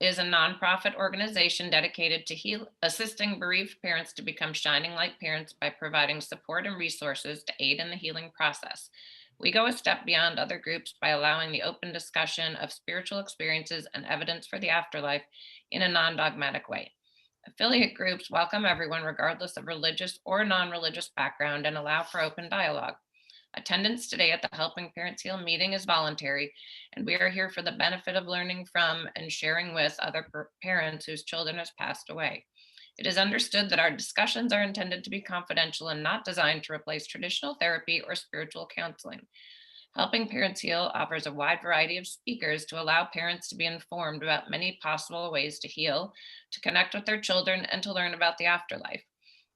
is a nonprofit organization dedicated to assisting bereaved parents to become shining light parents by providing support and resources to aid in the healing process. We go a step beyond other groups by allowing the open discussion of spiritual experiences and evidence for the afterlife in a non-dogmatic way. Affiliate groups welcome everyone regardless of religious or non-religious background and allow for open dialogue. Attendance today at the Helping Parents Heal meeting is voluntary, and we are here for the benefit of learning from and sharing with other parents whose children has passed away. It is understood that our discussions are intended to be confidential and not designed to replace traditional therapy or spiritual counseling. Helping Parents Heal offers a wide variety of speakers to allow parents to be informed about many possible ways to heal, to connect with their children, and to learn about the afterlife.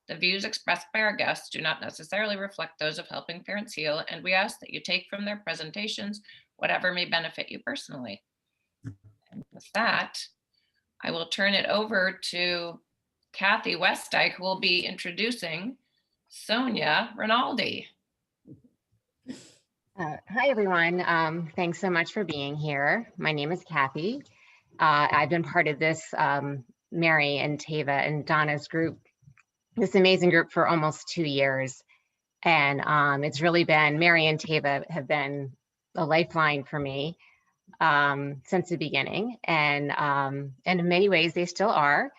The views expressed by our guests do not necessarily reflect those of Helping Parents Heal, and we ask that you take from their presentations whatever may benefit you personally. And with that, I will turn it over to Cathie Westdyk, who will be introducing Sonia Rinaldi. Hi, everyone. Thanks so much for being here. My name is Cathie. I've been part of this Mary and Tava and Donna's group, this amazing group, for almost 2 years. And it's really been, Mary and Tava have been a lifeline for me since the beginning. And in many ways, they still are.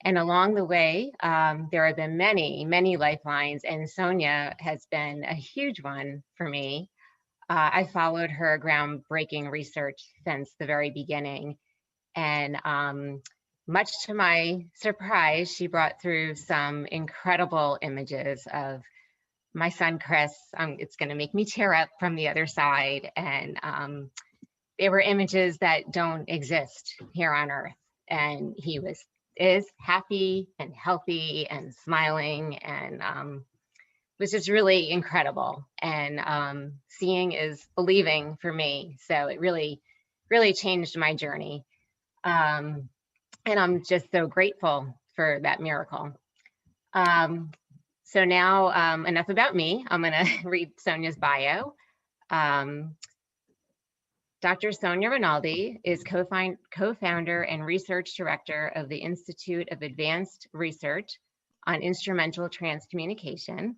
And along the way, there have been many, many lifelines, and Sonia has been a huge one for me. I followed her groundbreaking research since the very beginning. And much to my surprise, she brought through some incredible images of my son, Chris. It's going to make me tear up from the other side. And they were images that don't exist here on Earth. And he is happy and healthy and smiling, and was just really incredible. And seeing is believing for me. So it really, really changed my journey. And I'm just so grateful for that miracle. So now enough about me. I'm gonna read Sonia's bio. Dr. Sonia Rinaldi is co-founder and research director of the Institute of Advanced Research on Instrumental Transcommunication.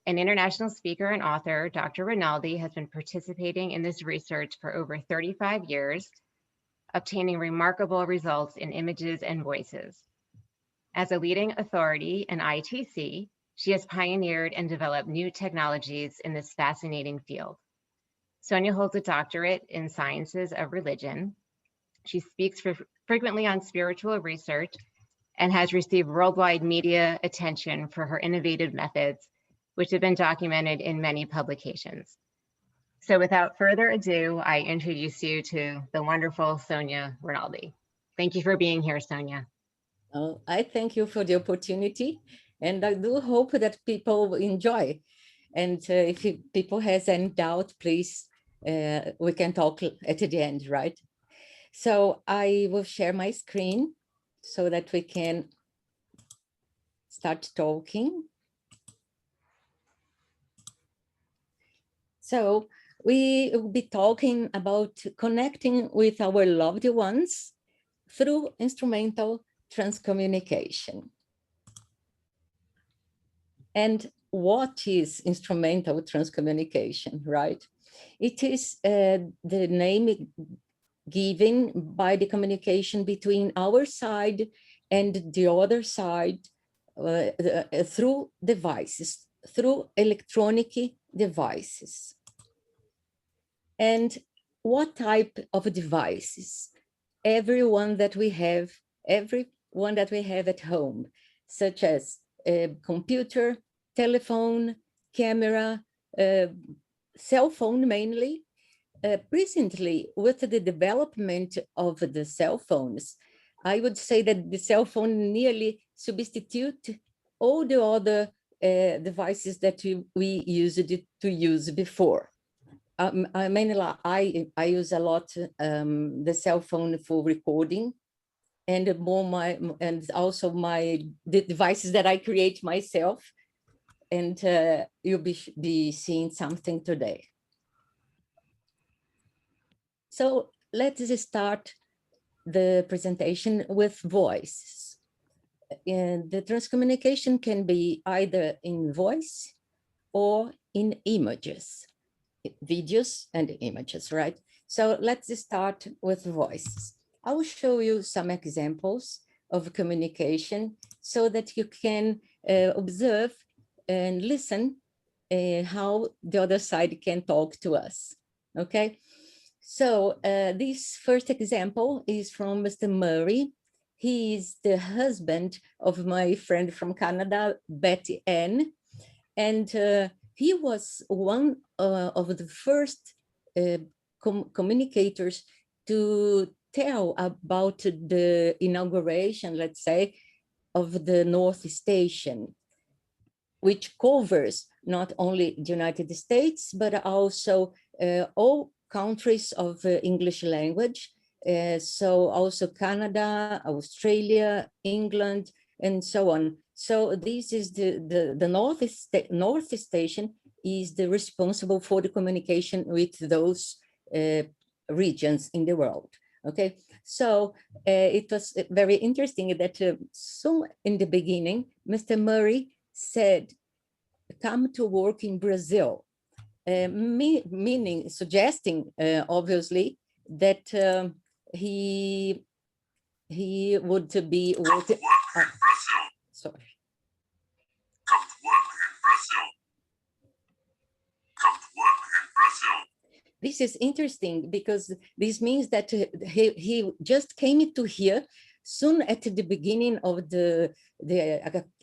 An international speaker and author, Dr. Rinaldi has been participating in this research for over 35 years, obtaining remarkable results in images and voices. As a leading authority in ITC, she has pioneered and developed new technologies in this fascinating field. Sonia holds a doctorate in sciences of religion. She speaks frequently on spiritual research and has received worldwide media attention for her innovative methods, which have been documented in many publications. So without further ado, I introduce you to the wonderful Sonia Rinaldi. Thank you for being here, Sonia. Oh, I thank you for the opportunity, and I do hope that people enjoy. And if people has any doubt, please, we can talk at the end, right? So I will share my screen so that we can start talking. So we will be talking about connecting with our loved ones through instrumental transcommunication. And what is instrumental transcommunication, right? It is the name given by the communication between our side and the other side through devices, through electronic devices. And what type of devices? Everyone that we have at home, such as a computer, telephone, camera, cell phone mainly. Recently, with the development of the cell phones, I would say that the cell phone nearly substitute all the other devices that we used to use before. I use a lot the cell phone for recording, and also the devices that I create myself, and you'll be seeing something today. So let's start the presentation with voice. And the transcommunication can be either in voice or in images, videos and images, right? So let's start with voice. I will show you some examples of communication so that you can observe and listen how the other side can talk to us, okay? So this first example is from Mr. Murray. He is the husband of my friend from Canada, Betty Ann, and he was one of the first communicators to tell about the inauguration, let's say, of the North Station, which covers not only the United States, but also all countries of English language. So also Canada, Australia, England, and so on. So this is the North Station is the responsible for the communication with those regions in the world. Okay, so it was very interesting that so in the beginning, Mr. Murray said, come to work in Brazil, meaning, suggesting, obviously, that he would be working. Sorry. Come to work in Brazil. Come to work in Brazil. This is interesting because this means that he just came to here soon at the beginning of the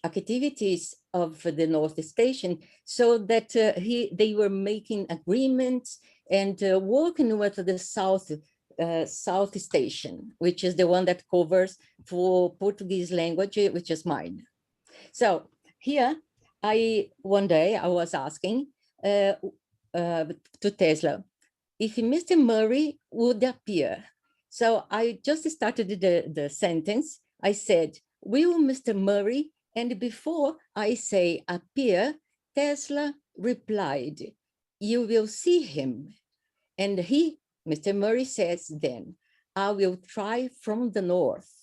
activities of the North Station, so that they were making agreements and working with the South Station, which is the one that covers for Portuguese language, which is mine. So here, one day I was asking to Tesla if Mr. Murray would appear. So I just started the sentence. I said, will Mr. Murray? And before I say appear, Tesla replied, you will see him. And Mr. Murray says then, I will try from the north.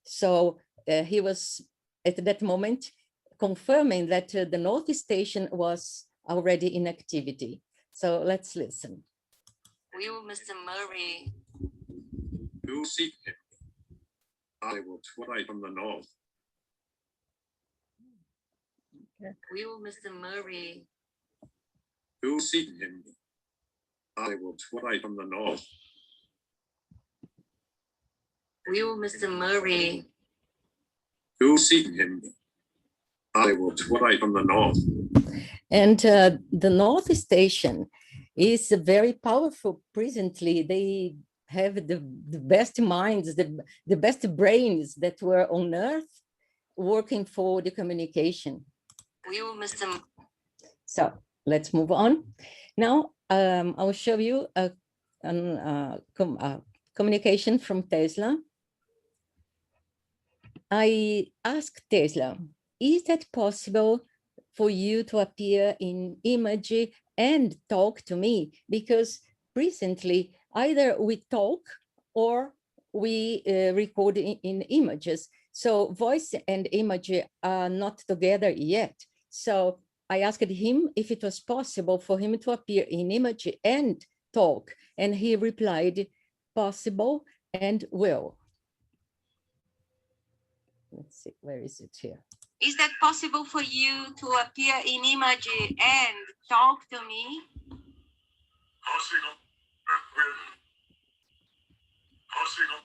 So he was at that moment confirming that the North Station was already in activity. So let's listen. Will Mr. Murray? You'll see him. I will try from the north. Will Mr. Murray? You'll see him. I will try from the north. Will Mr. Murray? You'll see him. I will try from the north. And the North Station is very powerful presently. They have the best minds, the best brains that were on Earth working for the communication. Will Mr. So let's move on. Now I'll show you a communication from Tesla. I asked Tesla, is that possible for you to appear in image and talk to me? Because presently, either we talk or we record in images. So voice and image are not together yet. So I asked him if it was possible for him to appear in image and talk. And he replied, possible and will. Let's see, where is it here? Is that possible for you to appear in image and talk to me? Possible and will. Possible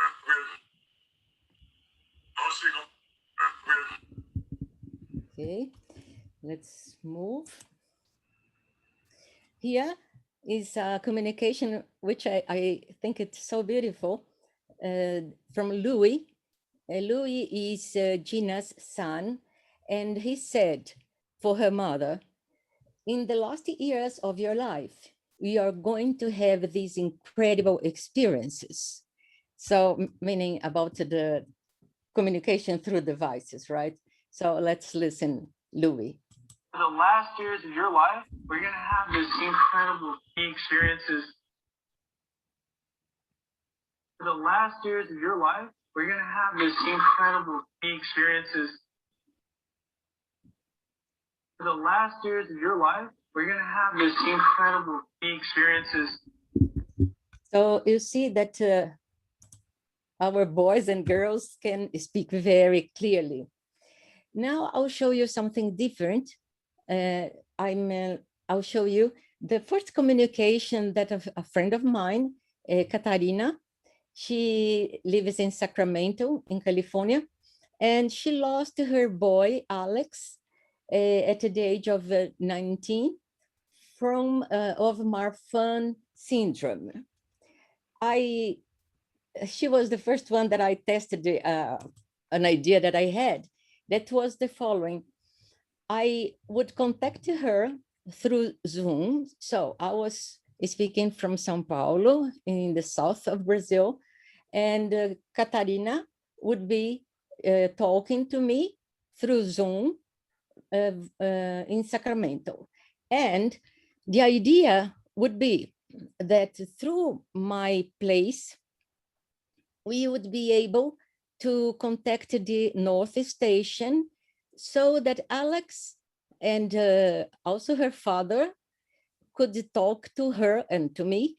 and will. Possible and will. Okay, let's move. Here is a communication which I think it's so beautiful from Louis. Louis is Gina's son, and he said for her mother, in the last years of your life, we are going to have these incredible experiences. So meaning about the communication through devices, right? So let's listen, Louis. For the last years of your life, we're going to have these incredible experiences. For the last years of your life, we're going to have this incredible experiences. For the last years of your life, we're going to have this incredible experiences. So you see that our boys and girls can speak very clearly. Now I'll show you something different. I'll show you the first communication that a friend of mine, Katarina, she lives in Sacramento in California, and she lost her boy, Alex, at the age of 19 from of Marfan syndrome. She was the first one that I tested an idea that I had. That was the following. I would contact her through Zoom. So I was speaking from São Paulo in the south of Brazil, and Catarina would be talking to me through Zoom in Sacramento. And the idea would be that through my place, we would be able to contact the North Station so that Alex and also her father could talk to her and to me,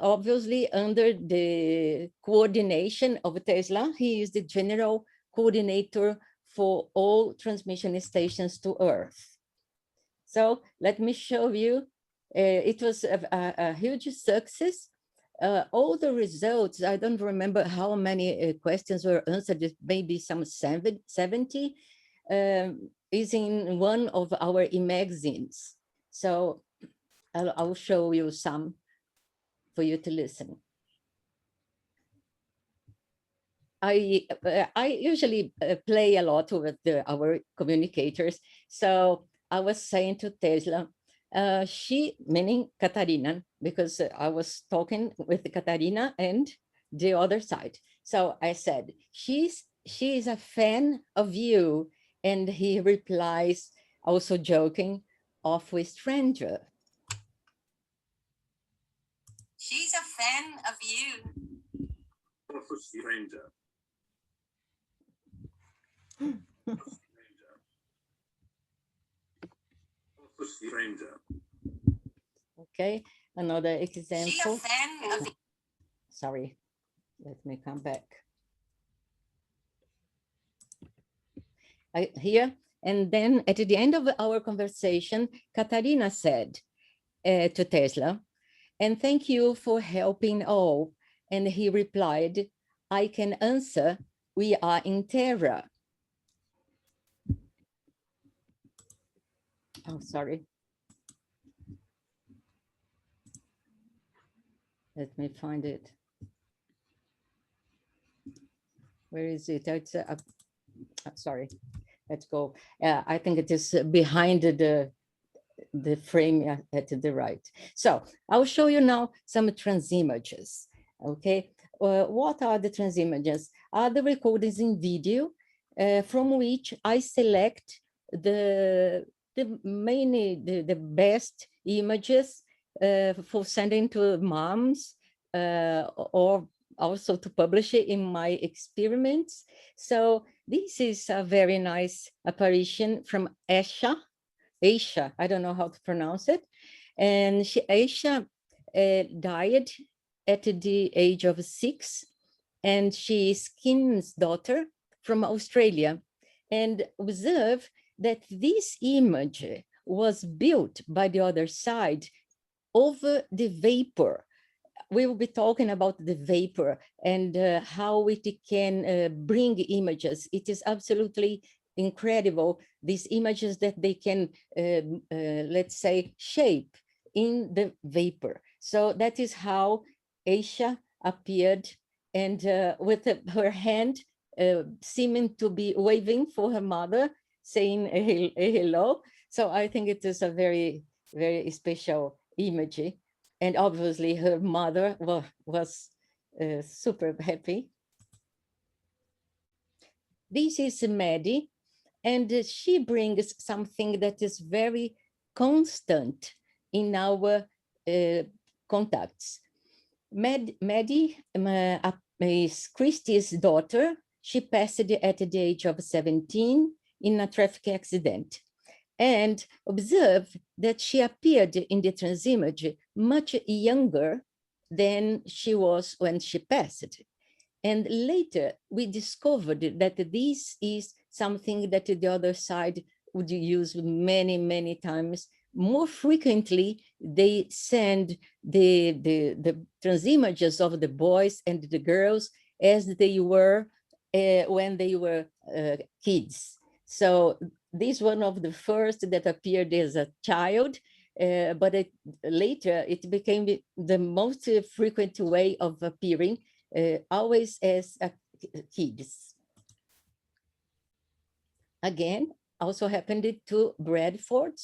obviously under the coordination of Tesla. He is the general coordinator for all transmission stations to Earth. So let me show you. It was a huge success. All the results, I don't remember how many questions were answered, maybe some 70, is in one of our magazines. So I'll show you some for you to listen. I usually play a lot with our communicators. So I was saying to Tesla, she, meaning Katarina, because I was talking with Katarina and the other side. So I said, she is a fan of you. And he replies, also joking, off with stranger. She's a fan of you. Off with stranger. Stranger. Okay, another example. She's a fan of. Sorry, let me come back. Here, and then at the end of our conversation, Katarina said to Tesla, and thank you for helping all. And he replied, I can answer, we are in terror. Oh, sorry. Let me find it. Where is it? It's sorry. Let's go. I think it is behind the frame at the right. So I'll show you now some transimages. Okay. What are the transimages? Are the recordings in video from which I select the best images for sending to moms or also to publish it in my experiments. So this is a very nice apparition from Asha, I don't know how to pronounce it. And Asha died at the age of 6, and she is Kim's daughter from Australia. And observe that this image was built by the other side over the vapor. We will be talking about the vapor and how it can bring images. It is absolutely incredible, these images that they can, let's say, shape in the vapor. So that is how Asha appeared, and with her hand seeming to be waving for her mother, saying a hello. So I think it is a very, very special image. And obviously her mother was super happy. This is Maddie, and she brings something that is very constant in our contacts. Maddie is Christie's daughter. She passed at the age of 17 in a traffic accident, and observed that she appeared in the transimage much younger than she was when she passed. And later we discovered that this is something that the other side would use many, many times. More frequently, they send the transimages of the boys and the girls as they were when they were kids. So this one of the first that appeared as a child, but later it became the most frequent way of appearing, always as kids. Again, also happened to Bradford.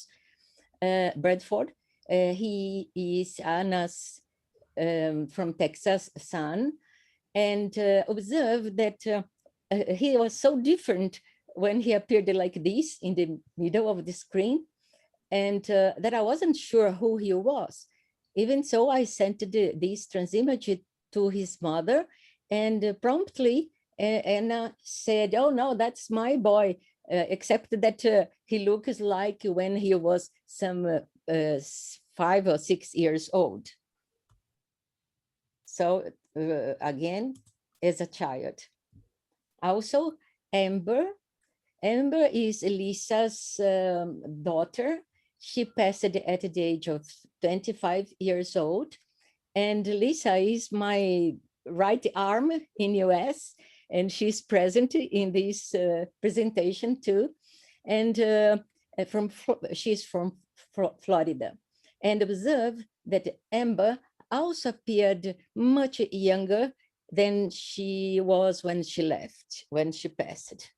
He is Anna's from Texas son, and observed that he was so different when he appeared like this in the middle of the screen, and that I wasn't sure who he was. Even so, I sent this transimage to his mother, and promptly Anna said, "Oh no, that's my boy," except that he looks like when he was some 5 or 6 years old. So again, as a child. Also, Amber is Lisa's daughter. She passed at the age of 25 years old. And Lisa is my right arm in US, and she's present in this presentation too. And she's from Florida. And observe that Amber also appeared much younger than she was when she left, when she passed.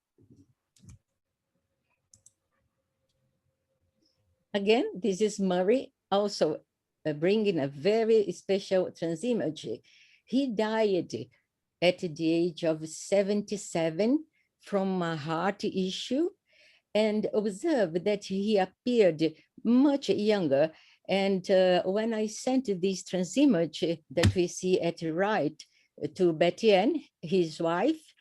Again, this is Murray, also bringing a very special transimage. He died at the age of 77 from a heart issue, and observed that he appeared much younger. And when I sent this transimage that we see at the right to Betty Ann, his wife,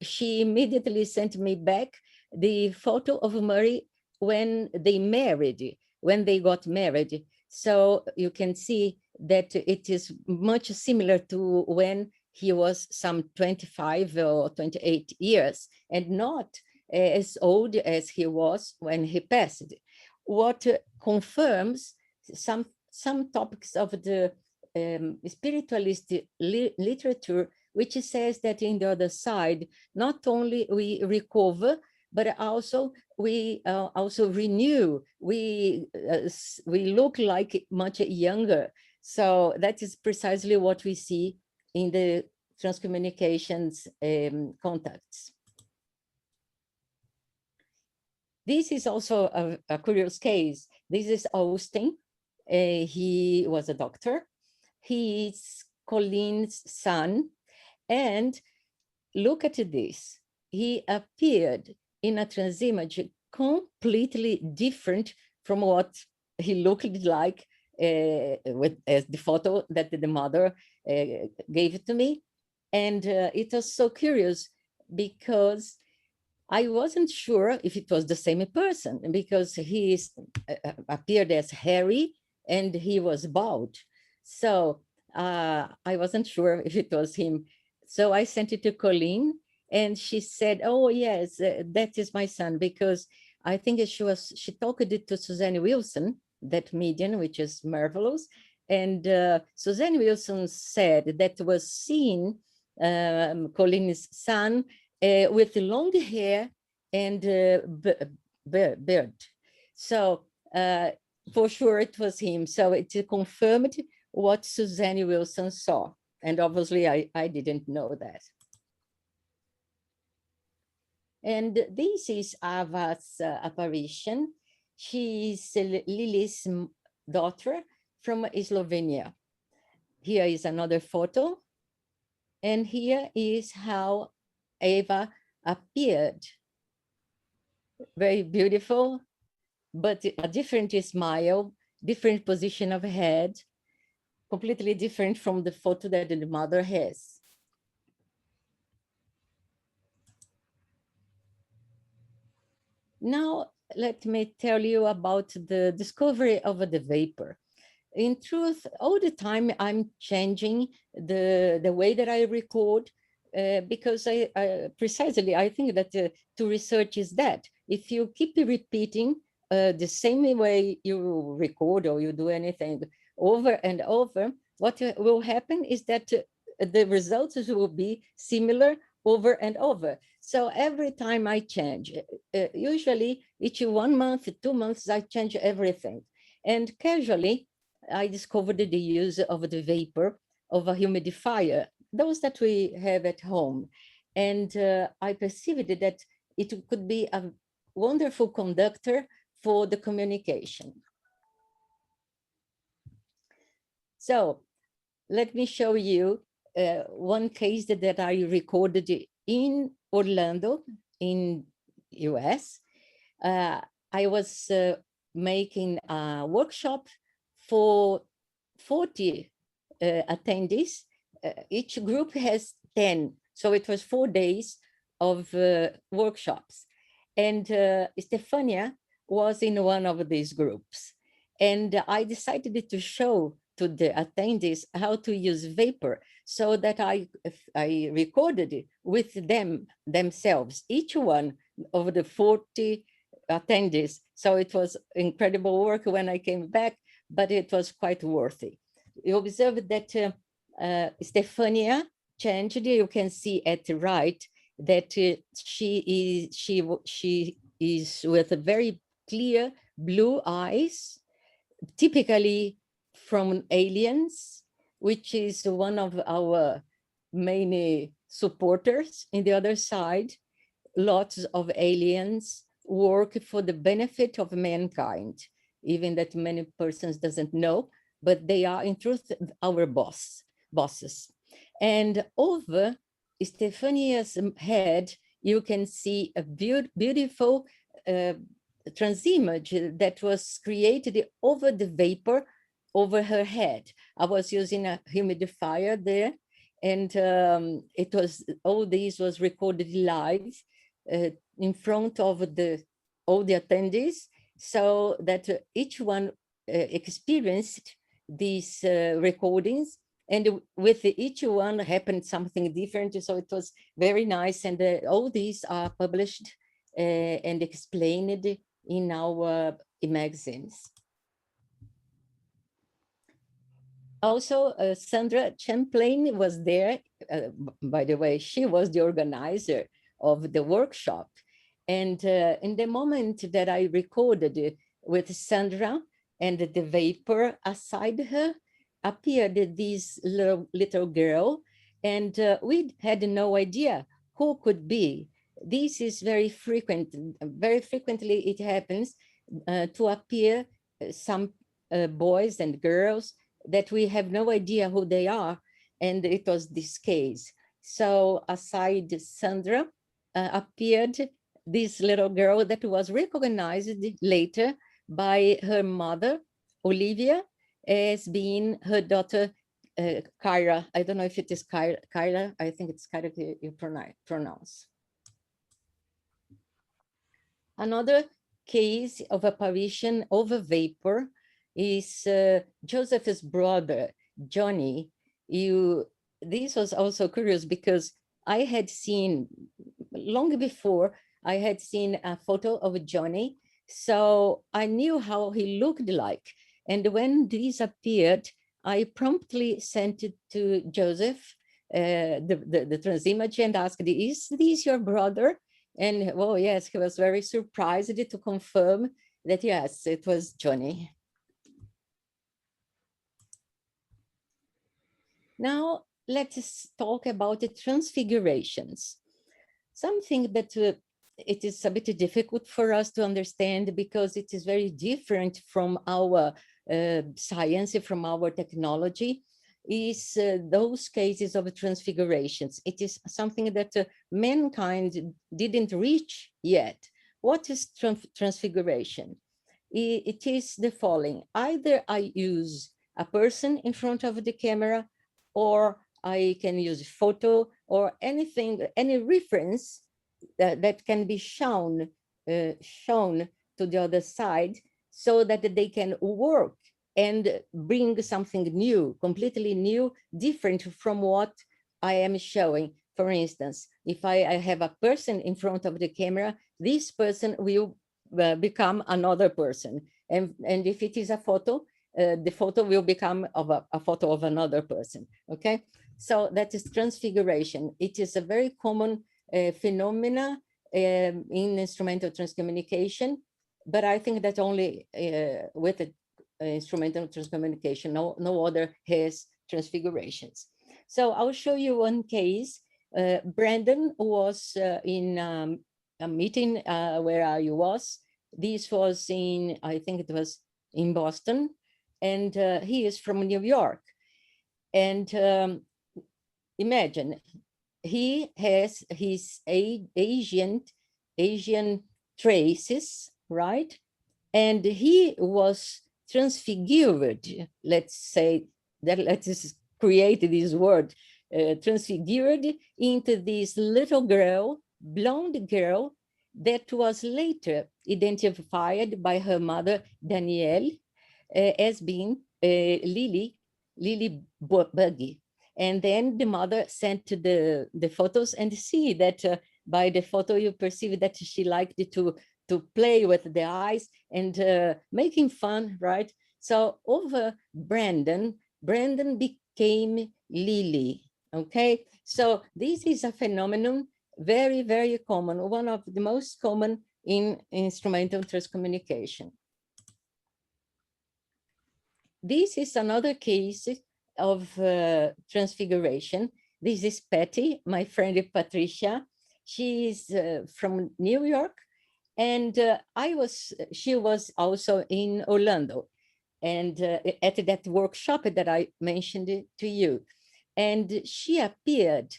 she immediately sent me back the photo of Murray when they got married. So you can see that it is much similar to when he was some 25 or 28 years, and not as old as he was when he passed. What confirms some topics of the spiritualist literature, which says that in the other side, not only we recover, but also we also renew. We look like much younger. So that is precisely what we see in the transcommunications contacts. This is also a curious case. This is Austin. He was a doctor. He is Colleen's son. And look at this. He appeared in a transimage completely different from what he looked like as the photo that the mother gave to me. And it was so curious because I wasn't sure if it was the same person, because he appeared as hairy and he was bald. So I wasn't sure if it was him. So I sent it to Colleen, and she said, "Oh yes, that is my son," because I think she talked it to Suzanne Wilson, that medium, which is marvelous. And Suzanne Wilson said that was seen Colleen's son with long hair and beard. So for sure it was him. So it confirmed what Suzanne Wilson saw. And obviously I didn't know that. And this is Ava's apparition. She is Lily's daughter from Slovenia. Here is another photo. And here is how Ava appeared. Very beautiful, but a different smile, different position of head, completely different from the photo that the mother has. Now, let me tell you about the discovery of the vapor. In truth, all the time I'm changing the way that I record, because I think that to research is that if you keep repeating the same way you record or you do anything over and over, what will happen is that the results will be similar over and over. So every time I change, usually each 1 month, 2 months, I change everything. And casually, I discovered the use of the vapor of a humidifier, those that we have at home. And I perceived that it could be a wonderful conductor for the communication. So let me show you one case that I recorded in Orlando, in US. I was making a workshop for 40 attendees. Each group has 10. So it was 4 days of workshops. And Stephania was in one of these groups. And I decided to show to the attendees how to use vapor, so that I recorded it with them themselves, each one of the 40 attendees. So it was incredible work when I came back, but it was quite worthy. You observe that Stephania changed. You can see at the right that she is with a very clear blue eyes, typically from aliens, which is one of our main supporters. In the other side, lots of aliens work for the benefit of mankind, even that many persons doesn't know, but they are in truth our bosses. And over Stephania's head, you can see a beautiful transimage that was created over the vapor over her head. I was using a humidifier there, and it was, all this was recorded live in front of all the attendees, so that each one experienced these recordings, and with each one happened something different. So it was very nice, and all these are published and explained in our magazines. Also, Sandra Champlain was there. By the way, she was the organizer of the workshop. And in the moment that I recorded with Sandra, and the vapor aside her, appeared this little girl, and we had no idea who could be. This is very frequent. Very frequently it happens to appear some boys and girls that we have no idea who they are, and it was this case. So aside Sandra, appeared this little girl that was recognized later by her mother, Olivia, as being her daughter, Kyra. I don't know if it is Kyra. I think it's Kyra you pronounce. Another case of apparition over vapor is Joseph's brother, Johnny. This was also curious because I had seen, long before, I had seen a photo of Johnny, so I knew how he looked like. And when this appeared, I promptly sent it to Joseph, the transimage, and asked, "Is this your brother?" And oh yes, he was very surprised to confirm that yes, it was Johnny. Now let's talk about the transfigurations. Something that it is a bit difficult for us to understand because it is very different from our science, from our technology, is those cases of transfigurations. It is something that mankind didn't reach yet. What is transfiguration? It is the following. Either I use a person in front of the camera, or I can use photo or anything, any reference that can be shown to the other side, so that they can work and bring something new, completely new, different from what I am showing. For instance, if I have a person in front of the camera, this person will become another person. And if it is a photo, the photo will become of a photo of another person, okay? So that is transfiguration. It is a very common phenomena in instrumental transcommunication, but I think that only with instrumental transcommunication, no other has transfigurations. So I'll show you one case. Brandon was in a meeting where I was. This was in, I think it was in Boston, and he is from New York. And imagine, he has his Asian traces, right? And he was transfigured, let's say, that let's create this word, transfigured into this little girl, blonde girl, that was later identified by her mother, Danielle, as being Lily Buggy. And then the mother sent the photos, and see that by the photo you perceive that she liked to play with the eyes and making fun, right? So over Brandon became Lily, okay? So this is a phenomenon very, very common, one of the most common in instrumental transcommunication. This is another case of transfiguration. This is Patty, my friend Patricia. She is from New York, and she was also in Orlando, and at that workshop that I mentioned to you. And she appeared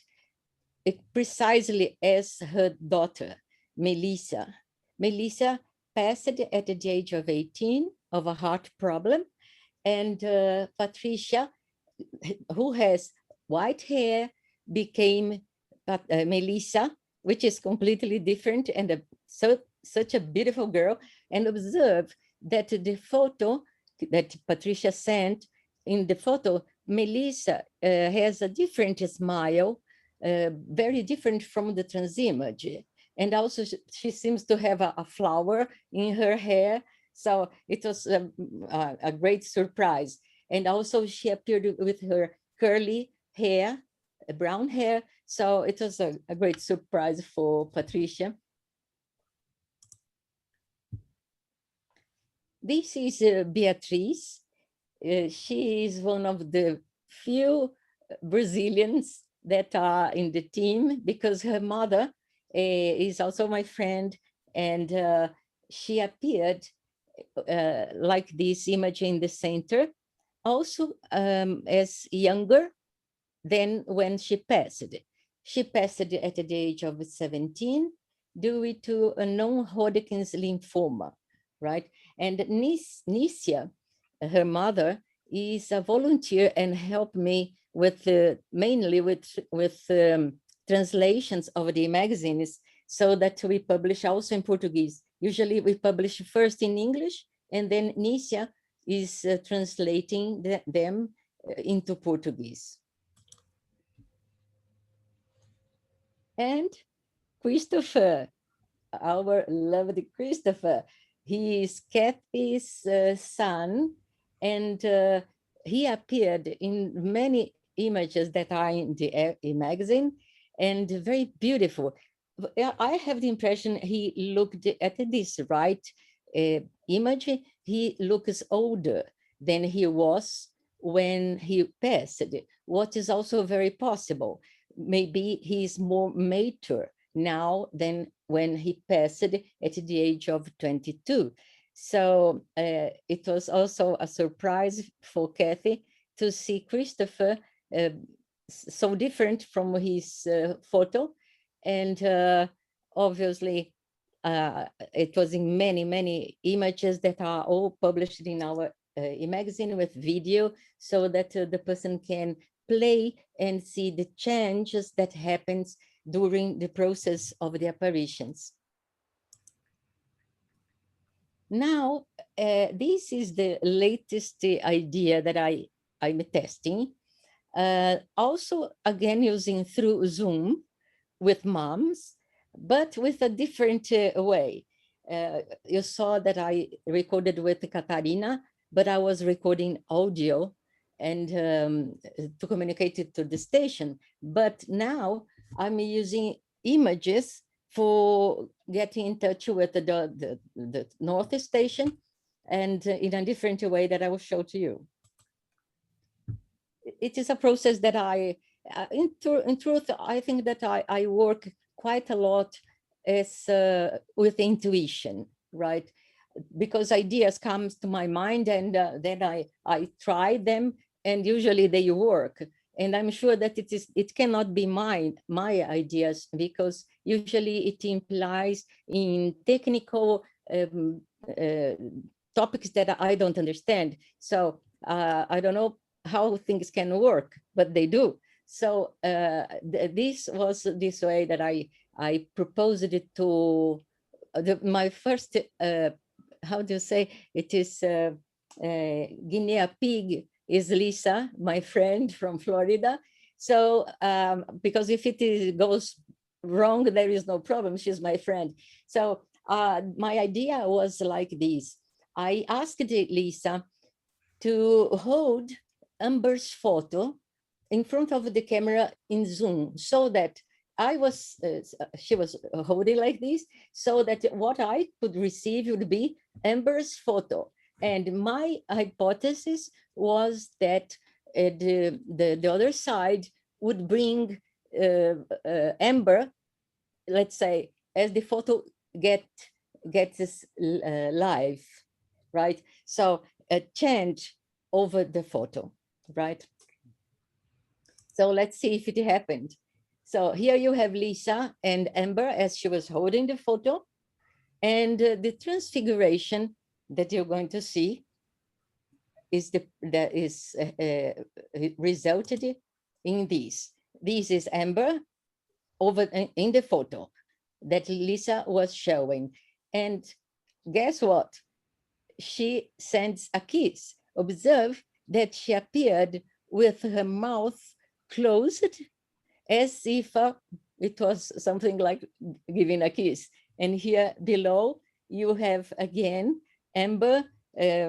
precisely as her daughter, Melissa. Melissa passed at the age of 18 of a heart problem, and Patricia, who has white hair, became Melissa, which is completely different, and such a beautiful girl. And observe that the photo that Patricia sent, in the photo, Melissa has a different smile, very different from the transimage. And also she seems to have a flower in her hair. So it was a great surprise. And also she appeared with her curly hair, brown hair. So it was a great surprise for Patricia. This is Beatriz. She is one of the few Brazilians that are in the team, because her mother is also my friend, and she appeared like this image in the center, also as younger than when she passed. She passed at the age of 17 due to a non-Hodgkin's lymphoma, right? And Nicia, her mother, is a volunteer and helped me with mainly with translations of the magazines, so that we publish also in Portuguese. Usually we publish first in English, and then Nicia is translating them into Portuguese. And Christopher, our loved Christopher, he is Cathie's son, and he appeared in many images that are in the magazine, and very beautiful. I have the impression he looked at this right image, he looks older than he was when he passed, what is also very possible. Maybe he's more mature now than when he passed at the age of 22. So it was also a surprise for Cathie to see Christopher so different from his photo. And obviously, it was in many, many images that are all published in our magazine with video so that the person can play and see the changes that happens during the process of the apparitions. Now, this is the latest idea that I'm testing. Also, again, using through Zoom with moms, but with a different way. You saw that I recorded with Katarina, but I was recording audio and to communicate it to the station. But now I'm using images for getting in touch with the North Station, and in a different way that I will show to you. It is a process that in truth, I think that I work quite a lot as with intuition, right? Because ideas come to my mind, and then I try them, and usually they work. And I'm sure that it cannot be my ideas, because usually it implies in technical topics that I don't understand. So I don't know how things can work, but they do. So this was this way that I proposed it to my first, how do you say, it is guinea pig is Lisa, my friend from Florida. So because if it goes wrong, there is no problem, she's my friend. So my idea was like this. I asked Lisa to hold Amber's photo in front of the camera in Zoom, so that she was holding like this, so that what I could receive would be Amber's photo. And my hypothesis was that the other side would bring Amber, let's say, as the photo gets live, right? So a change over the photo, right? So let's see if it happened. So here you have Lisa and Amber as she was holding the photo, and the transfiguration that you're going to see is resulted in this. This is Amber over in the photo that Lisa was showing, and guess what? She sends a kiss. Observe that she appeared with her mouth closed, as if it was something like giving a kiss. And here below, you have again Amber,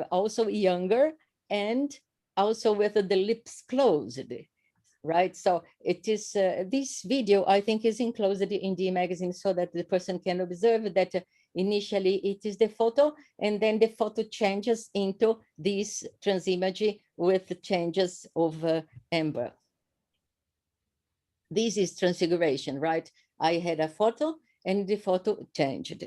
also younger, and also with the lips closed, right? So it is, this video, I think, is enclosed in the magazine so that the person can observe that initially it is the photo, and then the photo changes into this transimage with the changes of Amber. This is transfiguration, right? I had a photo and the photo changed.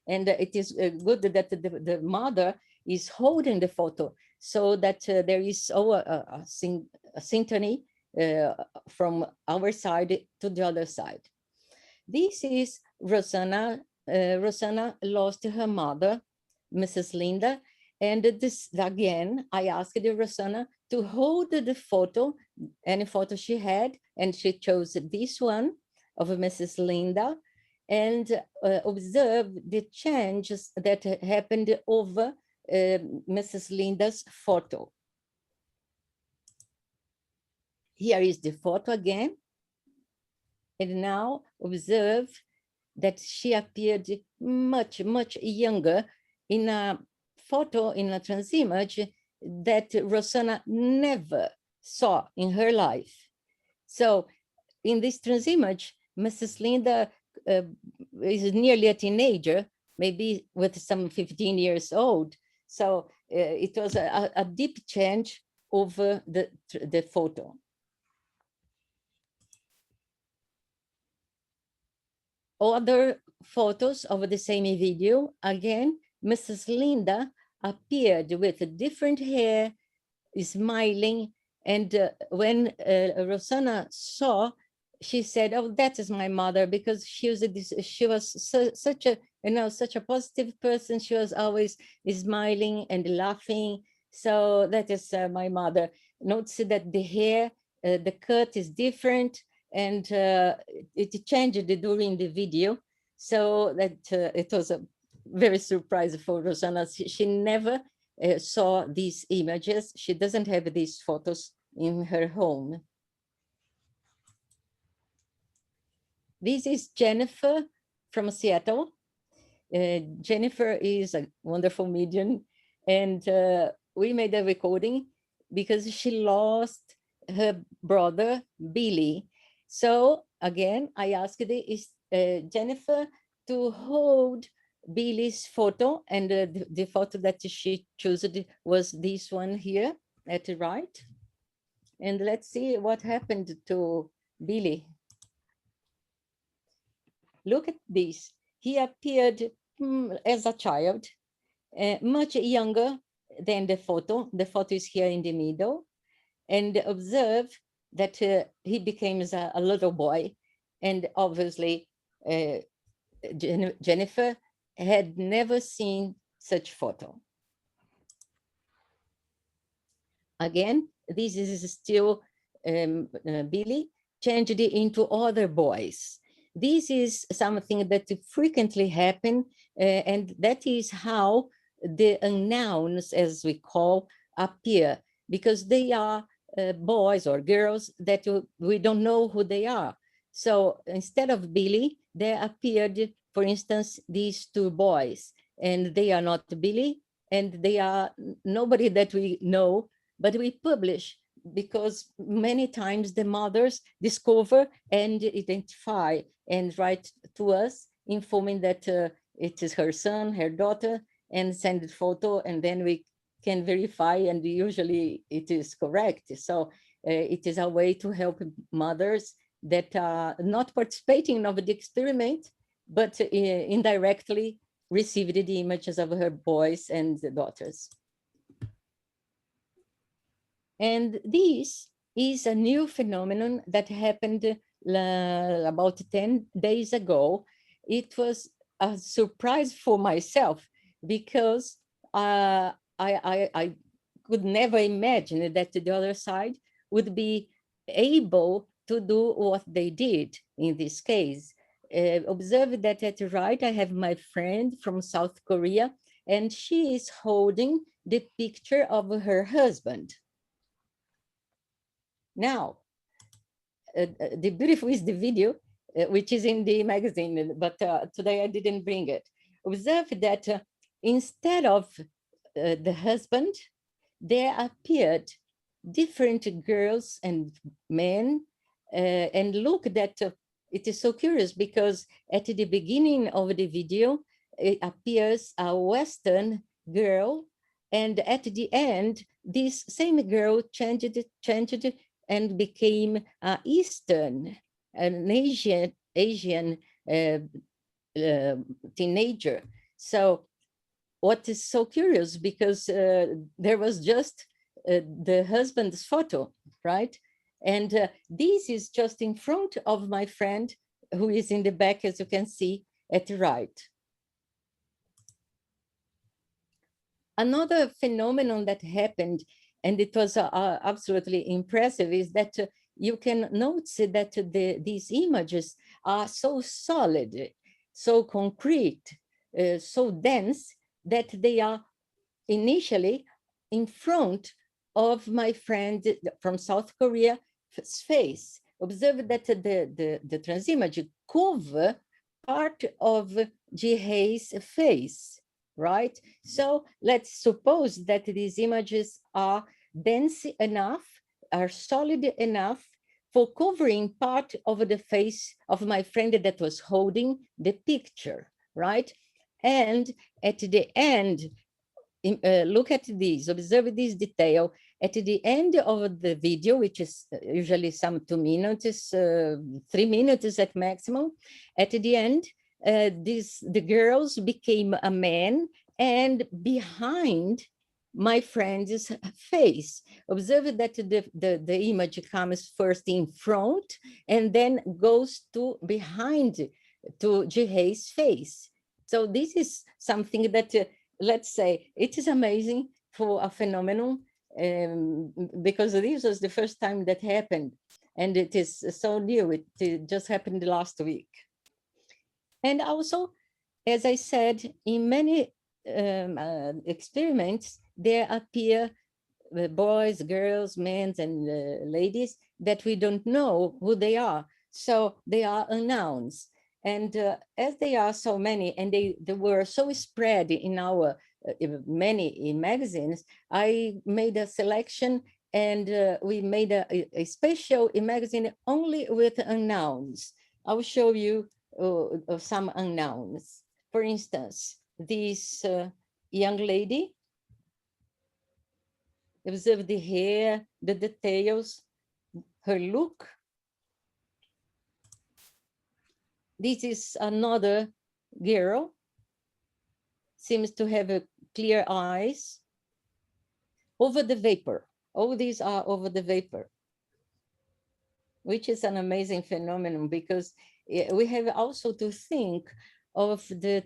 And it is good that the mother is holding the photo so that there is a synchrony from our side to the other side. This is Rosanna. Rosanna lost her mother, Mrs. Linda. And this, again, I asked Rosanna to hold the photo, any photo she had, and she chose this one of Mrs. Linda, and observe the changes that happened over Mrs. Linda's photo. Here is the photo again. And now observe that she appeared much, much younger in a photo, in a transimage that Rosanna never saw in her life. So in this transimage, Mrs. Linda is nearly a teenager, maybe with some 15 years old. So it was a deep change over the photo. Other photos of the same video, again, Mrs. Linda appeared with different hair, smiling, and when Rosanna saw, she said, "Oh, that is my mother," because she was such a, such a positive person. She was always smiling and laughing. So that is my mother. Notice that the hair, the cut is different, and it changed during the video. So that it was a very surprise for Rosanna. She never saw these images. She doesn't have these photos in her home. This is Jennifer from Seattle. Jennifer is a wonderful medium, and we made a recording because she lost her brother, Billy. So again, I asked Jennifer to hold Billy's photo, and the photo that she chose was this one here at the right. And let's see what happened to Billy. Look at this. He appeared as a child, much younger than the photo. The photo is here in the middle. And observe that he became a little boy. And obviously, Jennifer had never seen such photo. Again, this is still Billy changed into other boys. This is something that frequently happen, and that is how the unknowns, as we call, appear, because they are boys or girls that we don't know who they are. So instead of Billy, there appeared, for instance, these two boys, and they are not Billy, and they are nobody that we know, but we publish because many times the mothers discover and identify and write to us, informing that it is her son, her daughter, and send a photo, and then we can verify, and usually it is correct. So it is a way to help mothers that are not participating of the experiment, but indirectly received the images of her boys and daughters. And this is a new phenomenon that happened about 10 days ago. It was a surprise for myself because I could never imagine that the other side would be able to do what they did in this case. Observe that at the right, I have my friend from South Korea, and she is holding the picture of her husband. Now, the beautiful is the video, which is in the magazine, but today I didn't bring it. Observe that instead of the husband, there appeared different girls and men, and look that it is so curious because at the beginning of the video, it appears a Western girl, and at the end, this same girl changed and became Eastern, an Asian teenager. So what is so curious, because there was just the husband's photo, right? And this is just in front of my friend who is in the back, as you can see at the right. Another phenomenon that happened, and it was absolutely impressive, is that you can notice that these images are so solid, so concrete, so dense, that they are initially in front of my friend from South Korea's face. Observe that the transimage cover part of Jihei's face, right? So let's suppose that these images are dense enough, are solid enough for covering part of the face of my friend that was holding the picture, right? And at the end, look at this, observe this detail. At the end of the video, which is usually some 2 minutes, 3 minutes at maximum, at the end, the girls became a man, and behind my friend's face. Observe that the image comes first in front and then goes to behind to Jihei's face. So this is something that, let's say, it is amazing for a phenomenon, because this was the first time that happened, and it is so new. It just happened last week. And also, as I said, in many experiments, there appear boys, girls, men, and ladies that we don't know who they are. So they are unknowns. And as they are so many, and they were so spread in our many magazines, I made a selection, and we made a special magazine only with unknowns. I will show you some unknowns. For instance, this young lady, observe the hair, the details, her look. This is another girl, seems to have clear eyes, over the vapor. All these are over the vapor, which is an amazing phenomenon, because we have also to think of the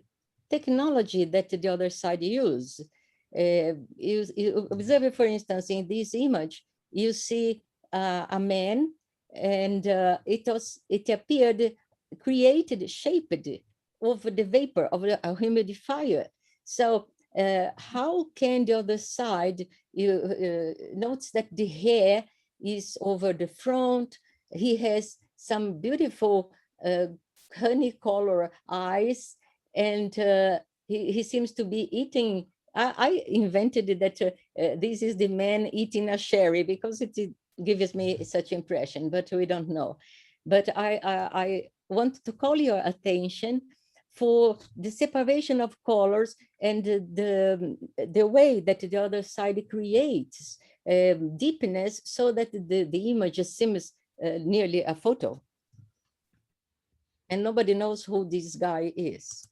technology that the other side use. You observe, for instance, in this image, you see a man, and it appeared created, shaped over the vapor of a humidifier. So how can the other side, you notice that the hair is over the front, he has some beautiful honey color eyes, and he seems to be eating. I invented that this is the man eating a sherry, because it gives me such impression, but we don't know. But I want to call your attention for the separation of colors and the way that the other side creates deepness, so that the image seems nearly a photo. And nobody knows who this guy is.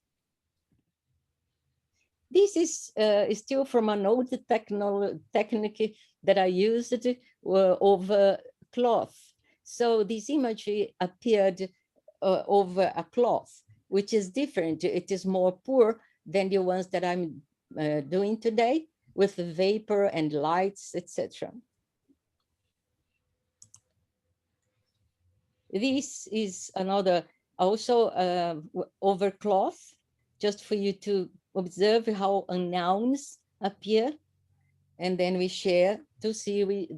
This is still from an old technique that I used over cloth. So this image appeared over a cloth, which is different. It is more poor than the ones that I'm doing today, with vapor and lights, etc. This is another, also over cloth, just for you to observe how unknowns appear, and then we share to see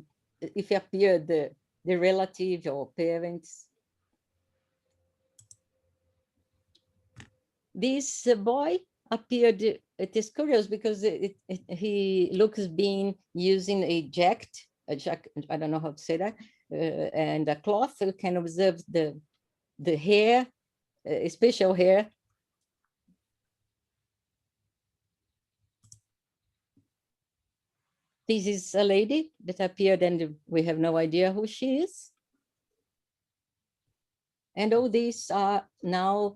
if appear the relative or parents. This boy appeared, it is curious because he looks being using a jacket, I don't know how to say that, and a cloth. You can observe the hair, special hair. This is a lady that appeared, and we have no idea who she is. And all these are now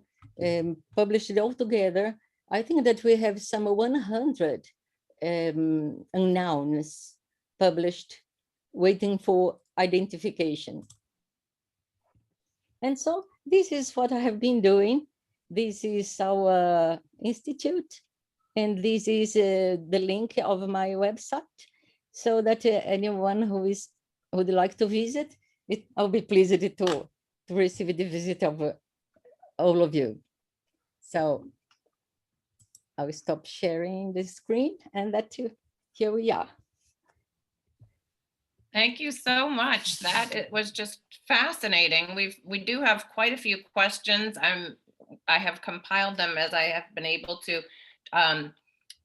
published all together. I think that we have some 100 unknowns published, waiting for identification. And so this is what I have been doing. This is our institute, and this is the link of my website, so that anyone who would like to visit, I'll be pleased to receive the visit of all of you. So I will stop sharing the screen, and here we are. Thank you so much. It was just fascinating. We do have quite a few questions. I have compiled them as I have been able to.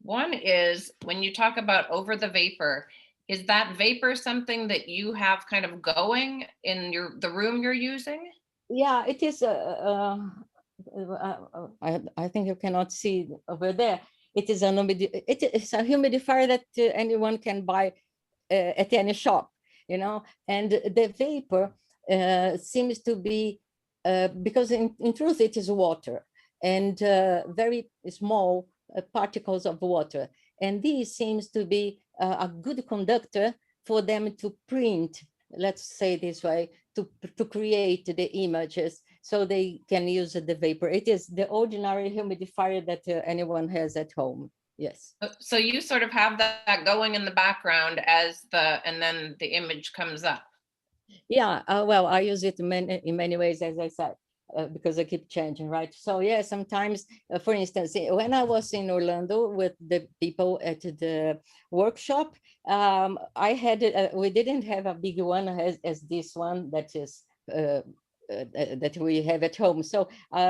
One is, when you talk about over the vapor, is that vapor something that you have kind of going in the room you're using? Yeah, it is. I think you cannot see over there. It is a humidifier that anyone can buy at any shop, and the vapor seems to be, because in truth it is water, and very small particles of water. And this seems to be a good conductor for them to print, let's say this way, to create the images so they can use the vapor. It is the ordinary humidifier that anyone has at home. Yes. So you sort of have that going in the background and then the image comes up. Yeah, well, I use it in many ways, as I said, because I keep changing, right? So yeah, sometimes, for instance, when I was in Orlando with the people at the workshop, I had, we didn't have a big one as this one that is, that we have at home. So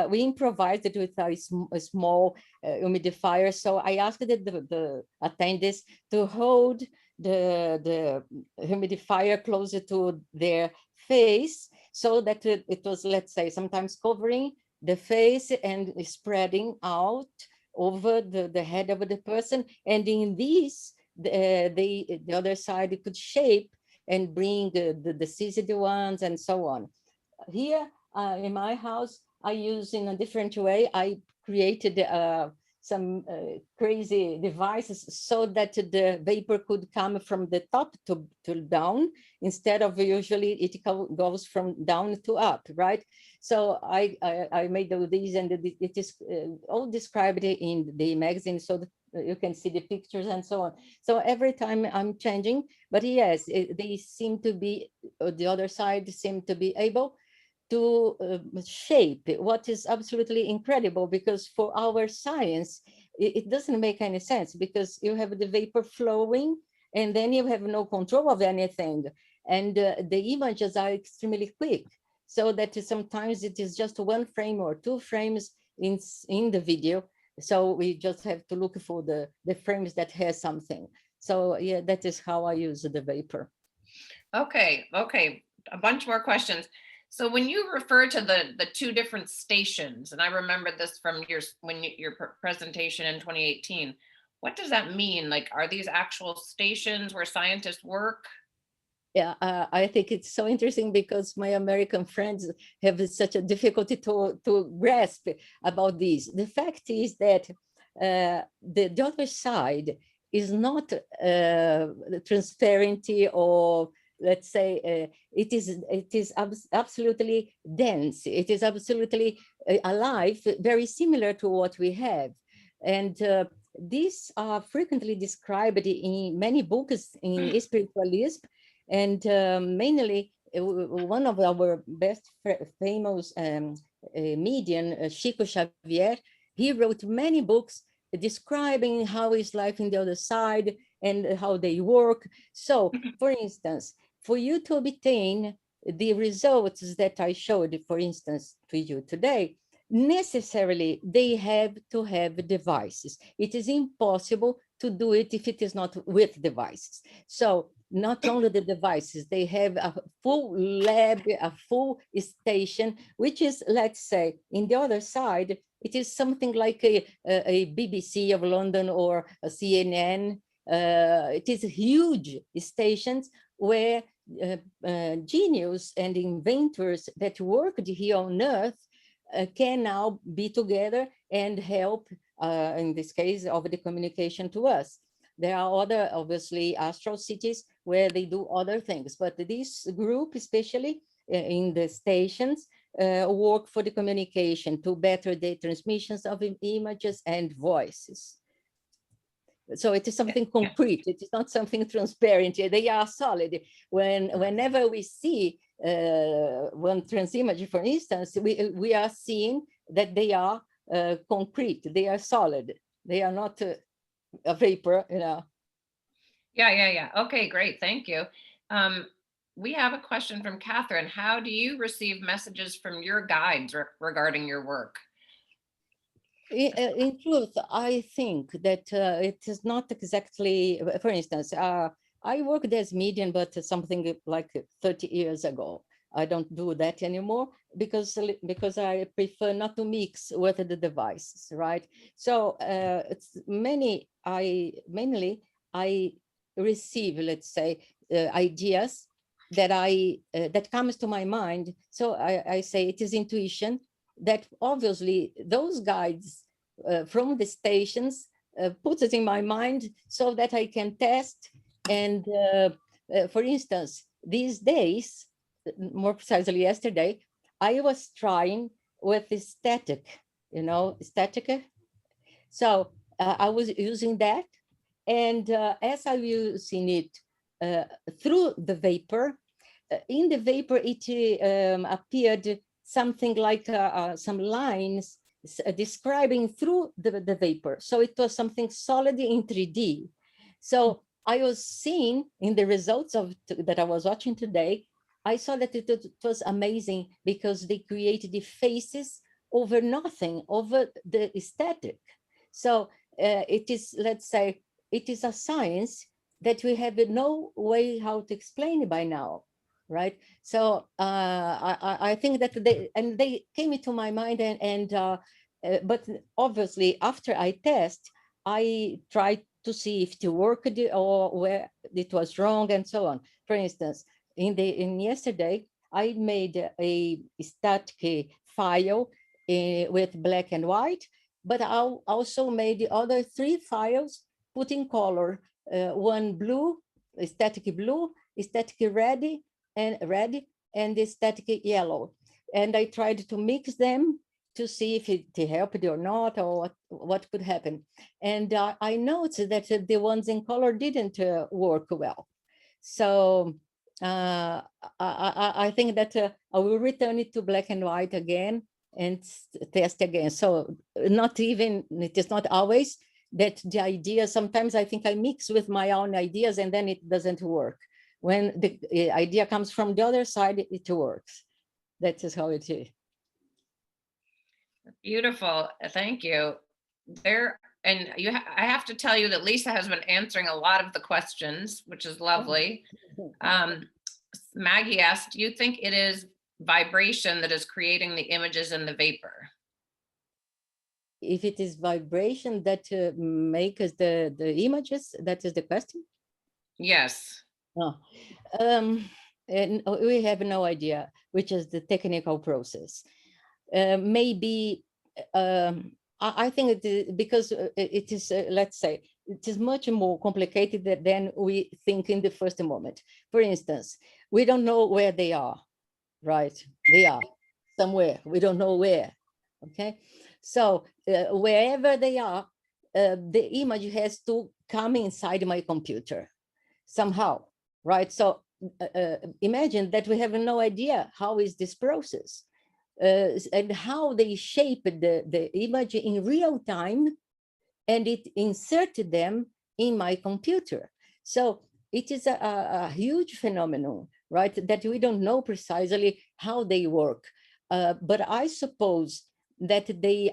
we improvised it with a small humidifier. So I asked the attendees to hold the humidifier closer to their face so that it was, let's say, sometimes covering the face and spreading out over the head of the person. And in this, the other side could shape and bring the seized ones and so on. Here in my house, I use in a different way. I created some crazy devices so that the vapor could come from the top to down, instead of usually it goes from down to up, right? So I made all these, and it is all described in the magazine, so that you can see the pictures and so on. So every time I'm changing, but yes, they seem to be, the other side seem to be able to shape what is absolutely incredible, because for our science, it doesn't make any sense, because you have the vapor flowing and then you have no control of anything. And the images are extremely quick, so that sometimes it is just one frame or two frames in the video. So we just have to look for the frames that has something. So yeah, that is how I use the vapor. Okay, a bunch more questions. So when you refer to the two different stations, and I remember this from your presentation in 2018, what does that mean? Like, are these actual stations where scientists work? Yeah, I think it's so interesting, because my American friends have such a difficulty to grasp about this. The fact is that the other side is not transparency, or let's say it is absolutely dense. It is absolutely alive, very similar to what we have. And these are frequently described in many books in spiritualism. And mainly, one of our best famous medium, Chico Xavier, he wrote many books describing how is life in the other side and how they work. So, for instance, for you to obtain the results that I showed, for instance, to you today, necessarily they have to have devices. It is impossible to do it if it is not with devices. So not only the devices, they have a full lab, a full station, which is, let's say, in the other side, it is something like a BBC of London or a CNN. It is huge stations where genius and inventors that worked here on Earth can now be together and help, in this case, of the communication to us. There are other, obviously, astral cities where they do other things, but this group, especially in the stations, work for the communication to better the transmissions of images and voices. So it is something concrete. It is not something transparent. They are solid. Whenever we see one transimage, for instance, we are seeing that they are concrete. They are solid. They are not a vapor, you know. Yeah. Okay, great. Thank you. We have a question from Catherine. How do you receive messages from your guides regarding your work? In truth, I think that it is not exactly, for instance, I worked as medium, but something like 30 years ago. I don't do that anymore because I prefer not to mix with the devices, right? So it's mainly I receive, let's say, ideas that that comes to my mind. So I say it is intuition, that obviously those guides from the stations put it in my mind so that I can test. And for instance, these days, more precisely yesterday, I was trying with the static, static. So I was using that. And as I was using it through the vapor, in the vapor, it appeared something like some lines describing through the vapor. So it was something solid in 3D. So I was seeing in the results of that I was watching today, I saw that it was amazing because they created the faces over nothing, over the static. So it is, let's say, it is a science that we have no way how to explain it by now, right? So I think that they came into my mind, but obviously after I test, I tried to see if it worked or where it was wrong and so on. For instance, in yesterday, I made a static file with black and white, but I also made the other 3 files put in color, one blue, static blue, static red, and the static yellow. And I tried to mix them to see if it helped or not, or what could happen. And I noticed that the ones in color didn't work well. So I think that I will return it to black and white again and test again. So it is not always that the idea, sometimes I think I mix with my own ideas and then it doesn't work. When the idea comes from the other side, it works. That is how it is. Beautiful. Thank you. I have to tell you that Lisa has been answering a lot of the questions, which is lovely. Maggie asked, do you think it is vibration that is creating the images in the vapor? If it is vibration that makes the images, that is the question? Yes. Oh. And we have no idea, which is the technical process. Maybe I think it is because it is, let's say, it is much more complicated than we think in the first moment. For instance, we don't know where they are, right? They are somewhere, we don't know where, okay? So wherever they are, the image has to come inside my computer somehow, right? So imagine that we have no idea how is this process. And how they shape the image in real time, and it inserted them in my computer. So it is a huge phenomenon, right? That we don't know precisely how they work. But I suppose that they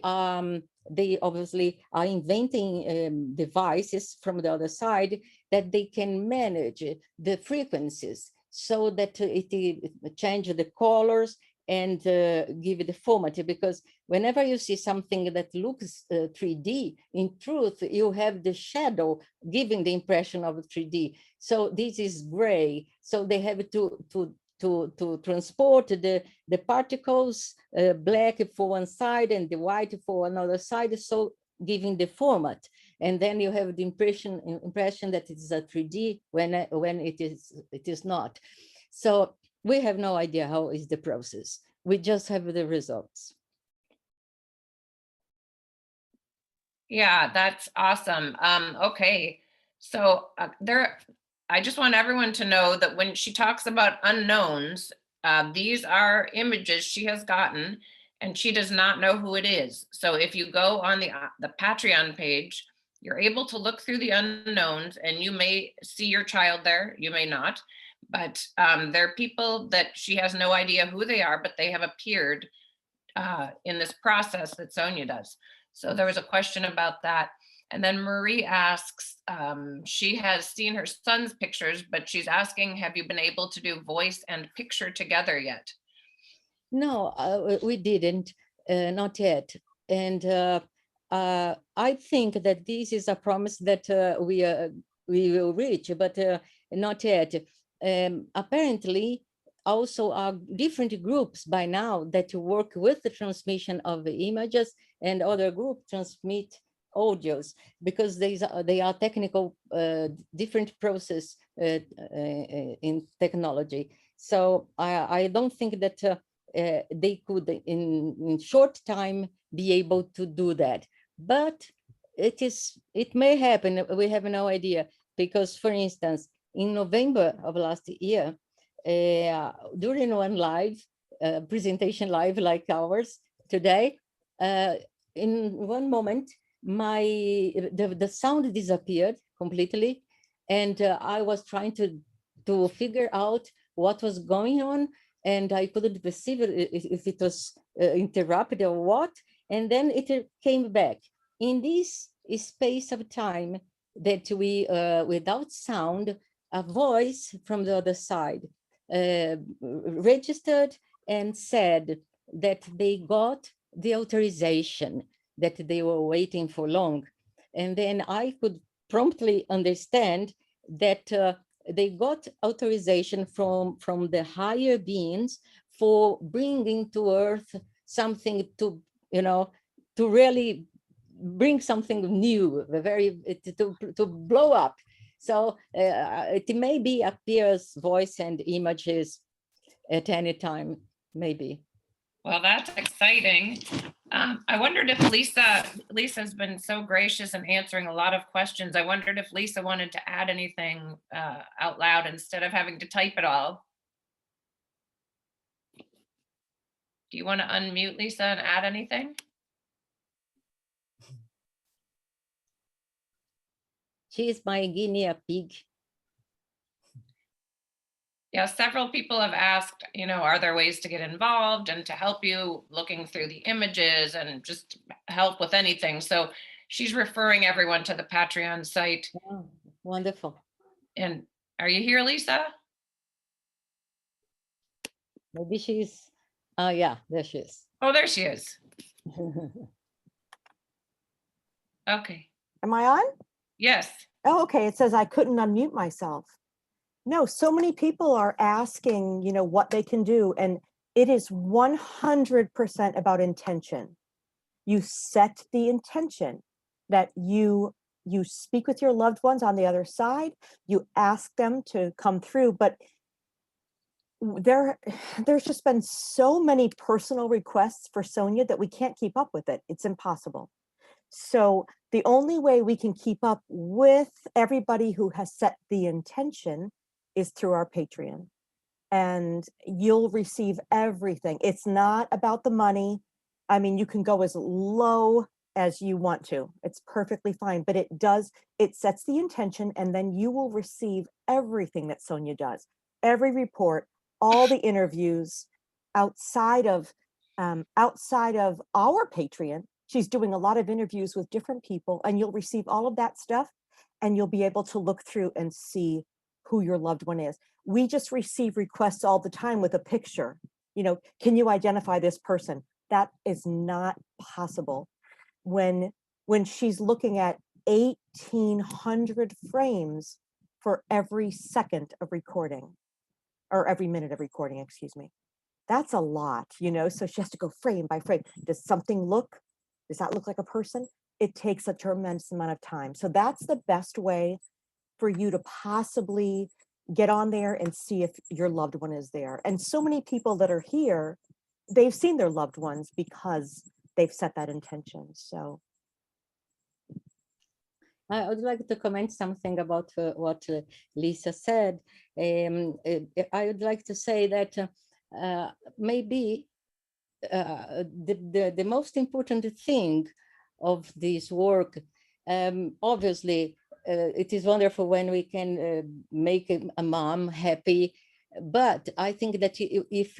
obviously are inventing devices from the other side that they can manage the frequencies so that it changes the colors and give it the format, because whenever you see something that looks 3D, in truth, you have the shadow giving the impression of 3D. So this is gray. So they have to transport the particles, black for one side and the white for another side, so giving the format. And then you have the impression that it is a 3D when it is not. So we have no idea how is the process. We just have the results. Yeah, that's awesome. Okay, so I just want everyone to know that when she talks about unknowns, these are images she has gotten and she does not know who it is. So if you go on the Patreon page, you're able to look through the unknowns and you may see your child there, you may not. But there are people that she has no idea who they are, but they have appeared in this process that Sonia does. So there was a question about that. And then Marie asks, she has seen her son's pictures, but she's asking, have you been able to do voice and picture together yet? No, we didn't, not yet. And I think that this is a promise that we will reach, but not yet. Apparently, also are different groups by now that work with the transmission of the images, and other groups transmit audios, because they are technical, different process in technology. So I don't think that they could in short time be able to do that. But it may happen. We have no idea, because, for instance, in November of last year, during one live presentation live like ours today, in one moment, the sound disappeared completely, and I was trying to figure out what was going on, and I couldn't perceive if it was interrupted or what, and then it came back. In this space of time that we, without sound, a voice from the other side registered and said that they got the authorization that they were waiting for long. And then I could promptly understand that they got authorization from the higher beings for bringing to earth something to, to really bring something new, to blow up. So it may be appears voice and images at any time, maybe. Well, that's exciting. I wondered if Lisa's been so gracious in answering a lot of questions. I wondered if Lisa wanted to add anything out loud instead of having to type it all. Do you want to unmute Lisa and add anything? She is my guinea pig. Yeah, several people have asked, are there ways to get involved and to help you looking through the images and just help with anything. So she's referring everyone to the Patreon site. Oh, wonderful. And are you here, Lisa? Maybe she's, yeah, there she is. Oh, there she is. Okay. Am I on? Yes. Oh, okay. It says I couldn't unmute myself. No, so many people are asking, what they can do. And it is 100% about intention. You set the intention that you speak with your loved ones on the other side. You ask them to come through. But there's just been so many personal requests for Sonia that we can't keep up with it. It's impossible. So the only way we can keep up with everybody who has set the intention is through our Patreon. And you'll receive everything. It's not about the money. I mean, you can go as low as you want to. It's perfectly fine, but it sets the intention, and then you will receive everything that Sonia does. Every report, all the interviews outside of our Patreon. She's doing a lot of interviews with different people, and you'll receive all of that stuff, and you'll be able to look through and see who your loved one is. We just receive requests all the time with a picture. Can you identify this person? That is not possible. When she's looking at 1,800 frames for every second of recording, or every minute of recording, excuse me. That's a lot, so she has to go frame by frame. Does that look like a person? It takes a tremendous amount of time. So that's the best way for you to possibly get on there and see if your loved one is there. And so many people that are here, they've seen their loved ones because they've set that intention. So I would like to comment something about what Lisa said. I would like to say that maybe the most important thing of this work, obviously, it is wonderful when we can make a mom happy, but I think that if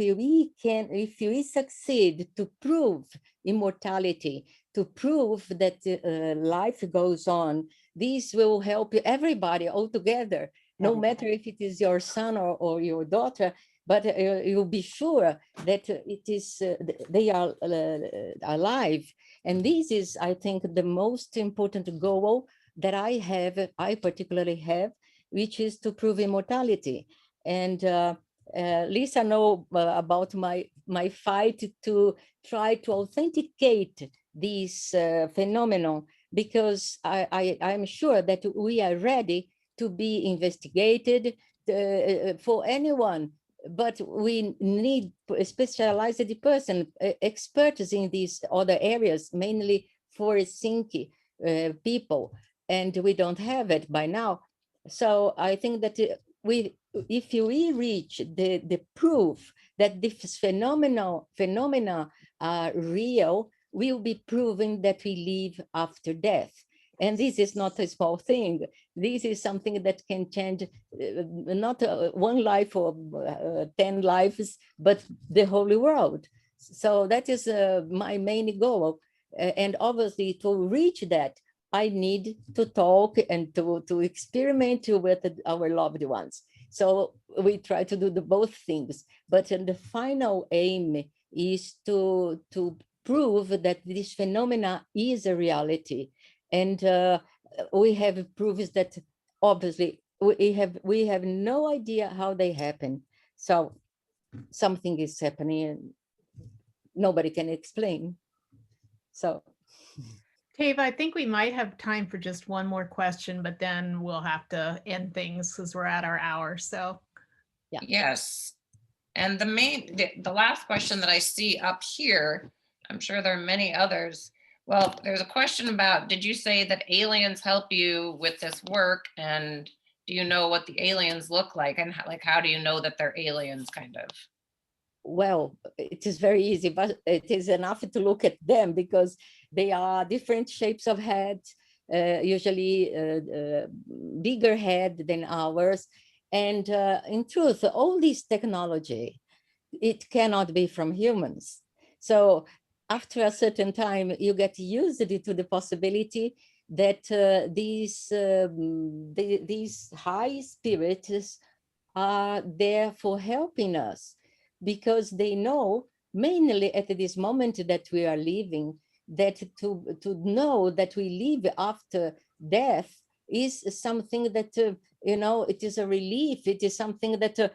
we succeed to prove immortality, to prove that life goes on, this will help everybody all together, no matter if it is your son or your daughter, but you'll be sure that they are alive. And this is, I think, the most important goal that I particularly have, which is to prove immortality. And Lisa knows about my fight to try to authenticate this phenomenon because I'm sure that we are ready to be investigated for anyone, but we need a specialized person, experts in these other areas, mainly for Sinki people, and we don't have it by now. So I think that if we reach the proof that this phenomena are real, we will be proving that we live after death. And this is not a small thing. This is something that can change not one life or 10 lives, but the whole world. So that is my main goal. And obviously to reach that, I need to talk and to experiment with our loved ones. So we try to do both things, but the final aim is to prove that this phenomena is a reality. And we have proofs that obviously we have no idea how they happen. So something is happening and nobody can explain. So Tava, I think we might have time for just one more question, but then we'll have to end things because we're at our hour. So yeah. Yes. And the last question that I see up here, I'm sure there are many others. Well, there's a question about, did you say that aliens help you with this work? And do you know what the aliens look like? And how do you know that they're aliens, kind of? Well, it is very easy, but it is enough to look at them because they are different shapes of heads, usually bigger head than ours. And in truth, all this technology, it cannot be from humans. So after a certain time, you get used to the possibility that these high spirits are there for helping us, because they know, mainly at this moment that we are living, that to know that we live after death is something that, you know, it is a relief. It is something that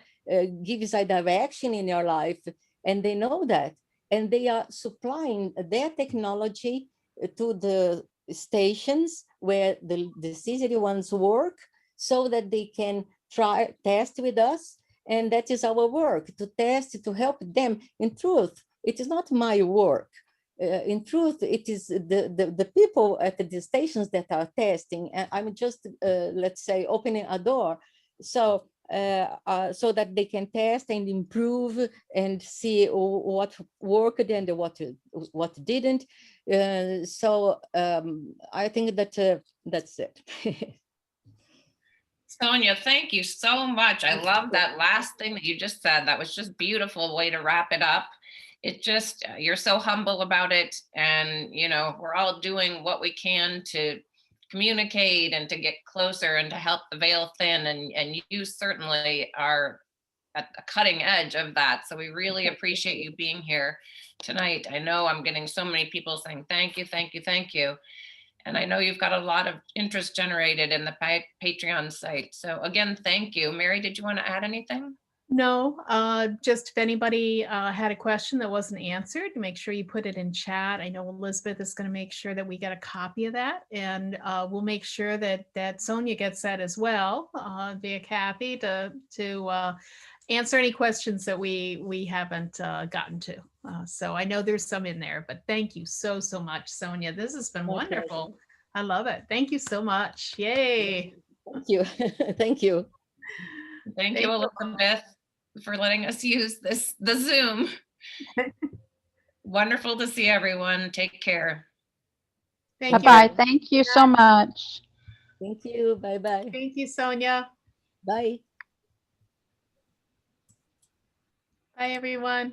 gives a direction in your life. And they know that. And they are supplying their technology to the stations where the deceased ones work so that they can test with us. And that is our work, to test, to help them. In truth, it is not my work. In truth, it is the people at the stations that are testing. And I'm just, let's say, opening a door so that they can test and improve and see what worked and what didn't. So I think that that's it. Sonia, thank you so much. I love that last thing that you just said. That was just beautiful way to wrap it up. It just, you're so humble about it. And, you know, we're all doing what we can to communicate and to get closer and to help the veil thin. And you certainly are at the cutting edge of that. So we really appreciate you being here tonight. I know I'm getting so many people saying, thank you, thank you, thank you. And I know you've got a lot of interest generated in the Patreon site. So again, thank you. Mary, did you want to add anything? no, just if anybody had a question that wasn't answered, make sure you put it in chat. I know Elizabeth is going to make sure that we get a copy of that, and we'll make sure that Sonia gets that as well via Cathie to answer any questions that we haven't gotten to. So I know there's some in there, but thank you so much, Sonia. This has been wonderful. I love it. Thank you so much. Yay. Thank you. Thank you. Thank you, Elizabeth, for letting us use the Zoom. Wonderful to see everyone. Take care. Thank Bye-bye. you. Thank you so much. Thank you. Bye-bye. Thank you, Sonia. Bye. Bye, everyone.